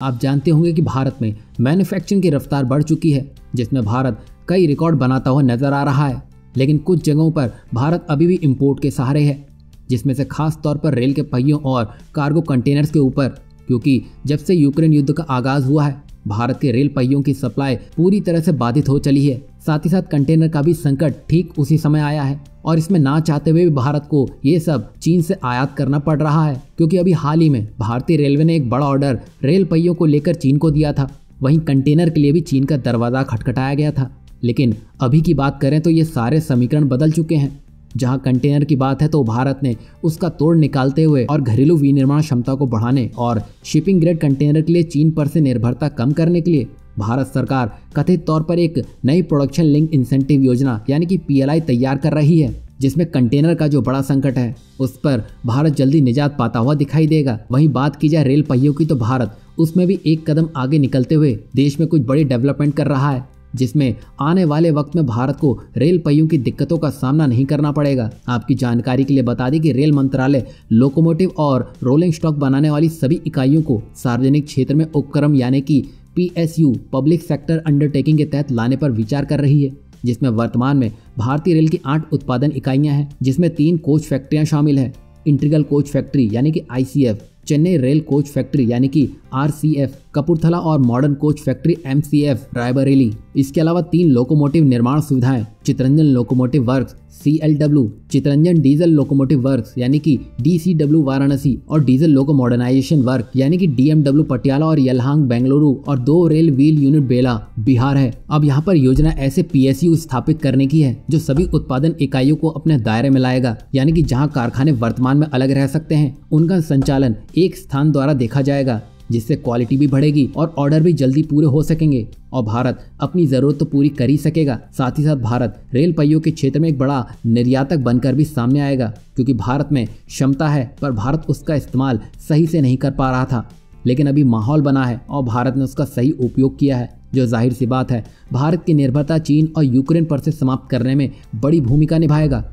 आप जानते होंगे कि भारत में मैन्युफैक्चरिंग की रफ्तार बढ़ चुकी है, जिसमें भारत कई रिकॉर्ड बनाता हुआ नजर आ रहा है। लेकिन कुछ जगहों पर भारत अभी भी इंपोर्ट के सहारे है, जिसमें से खास तौर पर रेल के पहियों और कार्गो कंटेनर्स के ऊपर, क्योंकि जब से यूक्रेन युद्ध का आगाज हुआ है, भारत के रेल पहियों की सप्लाई पूरी तरह से बाधित हो चली है। साथ ही साथ कंटेनर का भी संकट ठीक उसी समय आया है और इसमें ना चाहते हुए भी भारत को ये सब चीन से आयात करना पड़ रहा है, क्योंकि अभी हाल ही में भारतीय रेलवे ने एक बड़ा ऑर्डर रेल पहियों को लेकर चीन को दिया था। वहीं कंटेनर के लिए भी चीन का दरवाजा खटखटाया गया था। लेकिन अभी की बात करें तो ये सारे समीकरण बदल चुके हैं। जहां कंटेनर की बात है तो भारत ने उसका तोड़ निकालते हुए और घरेलू विनिर्माण क्षमता को बढ़ाने और शिपिंग ग्रेड कंटेनर के लिए चीन पर से निर्भरता कम करने के लिए भारत सरकार कथित तौर पर एक नई प्रोडक्शन लिंक इंसेंटिव योजना यानी कि PLI तैयार कर रही है, जिसमें कंटेनर का जो बड़ा संकट है उस पर भारत जल्दी निजात पाता हुआ दिखाई देगा। वहीं बात की जाए रेल पहियों की तो भारत उसमें भी एक कदम आगे निकलते हुए देश में कुछ बड़ी डेवलपमेंट कर रहा है, जिसमें आने वाले वक्त में भारत को रेल पहियों की दिक्कतों का सामना नहीं करना पड़ेगा। आपकी जानकारी के लिए बता दें कि रेल मंत्रालय लोकोमोटिव और रोलिंग स्टॉक बनाने वाली सभी इकाइयों को सार्वजनिक क्षेत्र में उपक्रम यानी कि PSU पब्लिक सेक्टर अंडरटेकिंग के तहत लाने पर विचार कर रही है, जिसमें वर्तमान में भारतीय रेल की 8 उत्पादन इकाइयां हैं, जिसमें 3 कोच फैक्ट्रियां शामिल हैं। इंटीग्रल कोच फैक्ट्री यानी कि ICF, Chennai rail coach factory यानी कि RCF, कपूरथला और modern coach factory MCF Raebareli. इसके अलावा 3 लोकोमोटिव निर्माण सुविधाएं Chittaranjan locomotive works CLW, Chittaranjan diesel locomotive works यानी कि DCW वाराणसी और डीजल लोको मॉडर्नाइजेशन वर्क यानी कि DMW पटियाला और यलहांग बेंगलुरु और 2 रेल व्हील यूनिट बेला बिहार है। अब यहाँ पर योजना ऐसे PSU स्थापित करने की है जो सभी उत्पादन इकाइयों को अपने दायरे में लाएगा, यानी कि जहाँ कारखाने वर्तमान में अलग रह सकते हैं उनका संचालन एक स्थान द्वारा देखा जाएगा, जिससे क्वालिटी भी बढ़ेगी और ऑर्डर भी जल्दी पूरे हो सकेंगे और भारत अपनी जरूरत तो पूरी कर ही सकेगा। साथ ही साथ भारत रेल पहियों के क्षेत्र में एक बड़ा निर्यातक बनकर भी सामने आएगा, क्योंकि भारत में क्षमता है पर भारत उसका इस्तेमाल सही से नहीं कर पा रहा था। लेकिन अभी माहौल बना है और भारत ने उसका सही उपयोग किया है, जो जाहिर सी बात है भारत की निर्भरता चीन और यूक्रेन पर से समाप्त करने में बड़ी भूमिका निभाएगा।